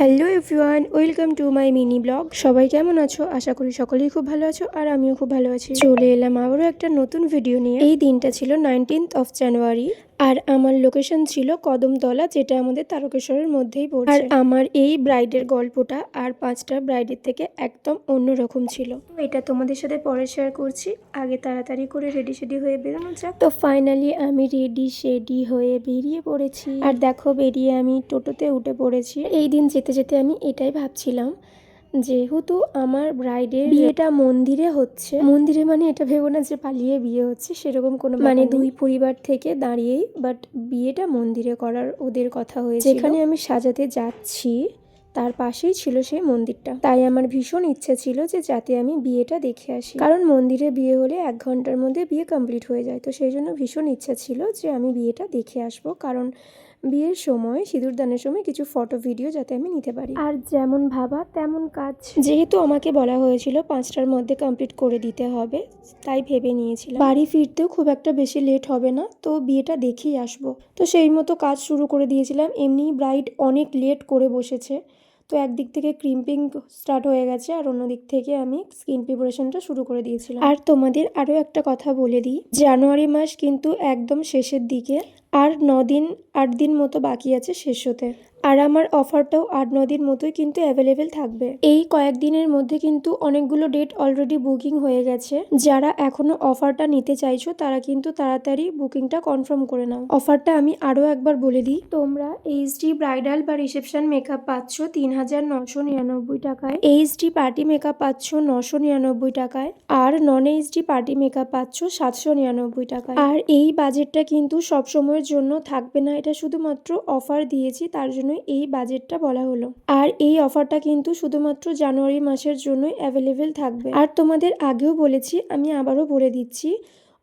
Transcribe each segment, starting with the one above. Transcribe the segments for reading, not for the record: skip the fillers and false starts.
Hello everyone, welcome to my mini blog. সবাই কেমন আছো? আশা করি সকলেই খুব ভালো আছো আর আমিও খুব ভালো আছি। চলে এলাম আবারও একটা নতুন ভিডিও নিয়ে। এই দিনটা ছিল 19th অফ জানুয়ারি আর আমার লোকেশন ছিল কদমতলা, যেটা আমাদের তারকেশ্বরের মধ্যেই পড়ছে। আর আমার এই ব্রাইডের গল্পটা আর 5টা ব্রাইডের থেকে একদম অন্যরকম ছিল। তো এটা তোমাদের সাথে পরে শেয়ার করছি। আগে তাড়াতাড়ি করে রেডি হয়ে বেরোনো যাক। তো ফাইনালি আমি রেডি হয়ে বেরিয়ে পড়েছি। আর দেখো, বেরিয়ে আমি টোটোতে উঠে পড়েছি। এই দিন যেতে যেতে আমি এটাই ভাবছিলাম, যেহেতু আমার ব্রাইডের বিয়েটা মন্দিরে হচ্ছে, মন্দিরে মানে এটা ভেবো না যে পালিয়ে বিয়ে হচ্ছে, সেরকম কোনো মানে দুই পরিবার থেকে দাঁড়িয়েই, বাট বিয়েটা মন্দিরে করার ওদের কথা হয়েছে। যেখানে আমি সাজাতে যাচ্ছি তার পাশেই ছিল সেই মন্দিরটা। তাই আমার ভীষণ ইচ্ছে ছিল যে যাতে আমি বিয়েটা দেখে আসি, কারণ মন্দিরে বিয়ে হলে 1 ঘন্টার মধ্যে বিয়ে কমপ্লিট হয়ে যায়। তো সেই জন্য ভীষণ ইচ্ছা ছিল যে আমি বিয়েটা দেখে আসবো, কারণ বিয়ের সময়, সিঁদুরদানের সময় কিছু ফটো ভিডিও যাতে আমি নিতে পারি। আর যেমন ভাবা তেমন কাজ, যেহেতু আমাকে বলা হয়েছিল 5টার মধ্যে কমপ্লিট করে দিতে হবে, তাই ভেবে নিয়েছিলাম বাড়ি ফিরতেও খুব একটা বেশি লেট হবে না, তো বিয়েটা দেখেই আসবো। তো সেই মতো কাজ শুরু করে দিয়েছিলাম। এমনি ব্রাইড অনেক লেট করে বসেছে, তো একদিক থেকে ক্রিম্পিং স্টার্ট হয়ে গেছে আর অন্য দিক থেকে আমি স্কিন প্রিপারেশনটা শুরু করে দিয়েছিলাম। আর তোমাদের আরও একটা কথা বলে দিই, জানুয়ারি মাস কিন্তু একদম শেষের দিকে, আর 8 দিন মতো বাকি আছে শেষ হতে। আর আমার অফারটাও 8-9 দিন মতোই কিন্তু অ্যাভেলেবেল থাকবে। এই কয়েকদিনের মধ্যে কিন্তু অনেকগুলো ডেট অলরেডি বুকিং হয়ে গেছে। যারা এখনো অফারটা নিতে চাইছো তারা কিন্তু তাড়াতাড়ি বুকিংটা কনফার্ম করে নাও। অফারটা আমি আরও একবার বলে দিই, তোমরা এইচডি ব্রাইডাল বা রিসেপশন মেকআপ পাচ্ছ 3,999 টাকায়, এইচডি পার্টি মেকআপ পাচ্ছ 999 টাকায়, আর নন এইচডি পার্টি মেকআপ পাচ্ছ 799 টাকায়। আর এই বাজেটটা কিন্তু সবসময়ের জন্য থাকবে না, এটা শুধুমাত্র অফার দিয়েছি তার জন্য এই বাজেটটা বলা হলো। আর এই অফারটা কিন্তু শুধুমাত্র জানুয়ারি মাসের জন্যই অ্যাভেলেবেল থাকবে। আর তোমাদের আগেও বলেছি, আমি আবারও বলে দিচ্ছি,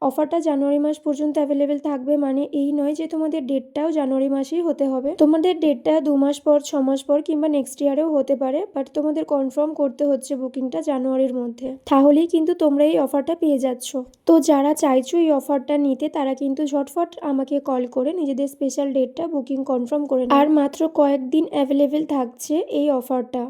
অফারটা জানুয়ারি মাস পর্যন্ত অ্যাভেলেবেল থাকবে, মানে এই নয় যে তোমাদের ডেটটাও জানুয়ারি মাসেই হতে হবে। তোমাদের ডেটটা 2 মাস পর, 6 মাস পর কিংবা নেক্সট ইয়ারেও হতে পারে, বাট তোমাদের কনফার্ম করতে হচ্ছে বুকিংটা জানুয়ারির মধ্যে, তাহলেই কিন্তু তোমরা এই অফারটা পেয়ে যাচ্ছ। তো যারা চাইছো এই অফারটা নিতে তারা কিন্তু ঝটফট আমাকে কল করে নিজেদের স্পেশাল ডেটটা বুকিং কনফার্ম করে নাও। আর মাত্র কয়েকদিন অ্যাভেলেবেল থাকছে এই অফারটা,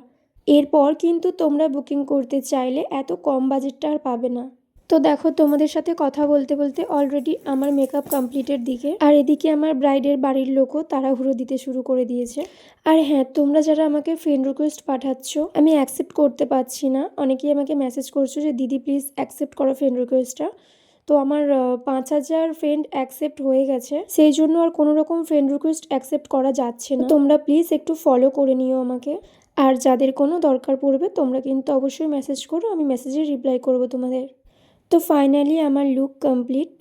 এরপর কিন্তু তোমরা বুকিং করতে চাইলে এত কম বাজেটটা আর পাবে না। তো দেখো, তোমাদের সাথে কথা বলতে বলতে অলরেডি আমার মেকআপ কমপ্লিটের দিকে, আর এদিকে আমার ব্রাইডের বাড়ির লোকও তাড়াহুড়ো দিতে শুরু করে দিয়েছে। আর হ্যাঁ, তোমরা যারা আমাকে ফ্রেন্ড রিকোয়েস্ট পাঠাচ্ছ, আমি অ্যাকসেপ্ট করতে পারছি না। অনেকেই আমাকে মেসেজ করছো যে দিদি প্লিজ অ্যাকসেপ্ট করো ফ্রেন্ড রিকোয়েস্টটা। তো আমার 5,000 ফ্রেন্ড অ্যাকসেপ্ট হয়ে গেছে, সেই জন্য আর কোনো রকম ফ্রেন্ড রিকোয়েস্ট অ্যাকসেপ্ট করা যাচ্ছে না। তোমরা প্লিজ একটু ফলো করে নিও আমাকে। আর যাদের কোনো দরকার পড়বে তোমরা কিন্তু অবশ্যই মেসেজ করো, আমি মেসেজে রিপ্লাই করবো তোমাদের। তো ফাইনালি আমার লুক কমপ্লিট।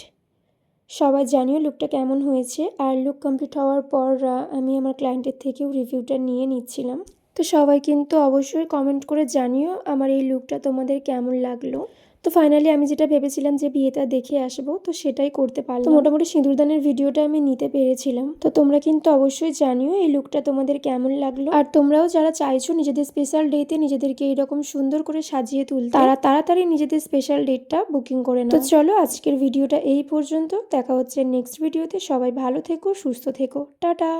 সবাই জানিও লুকটা কেমন হয়েছে। আর লুক কমপ্লিট হওয়ার পর আমি আমার ক্লায়েন্টের থেকেও রিভিউটা নিয়ে নিচ্ছিলাম। তো সবাই কিন্তু অবশ্যই কমেন্ট করে জানিও আমার এই লুকটা তোমাদের কেমন লাগলো। তো ফাইনালি আমি যেটা ভেবেছিলাম যে বিয়েটা দেখে আসবো, তো সেটাই করতে পারলাম। তো মোটামুটি সিঁদুরদানের ভিডিওটা আমি নিতে পেরেছিলাম। তো তোমরা কিন্তু অবশ্যই জানিও এই লুকটা তোমাদের কেমন লাগলো। আর তোমরাও যারা চাইছো নিজেদের স্পেশাল ডেতে নিজেদেরকে এরকম সুন্দর করে সাজিয়ে তুলতে, তারা তাড়াতাড়ি নিজেদের স্পেশাল ডেটটা বুকিং করে নাও। তো চলো, আজকের ভিডিওটা এই পর্যন্ত। দেখা হচ্ছে নেক্সট ভিডিওতে। সবাই ভালো থেকো, সুস্থ থেকো, টাটা।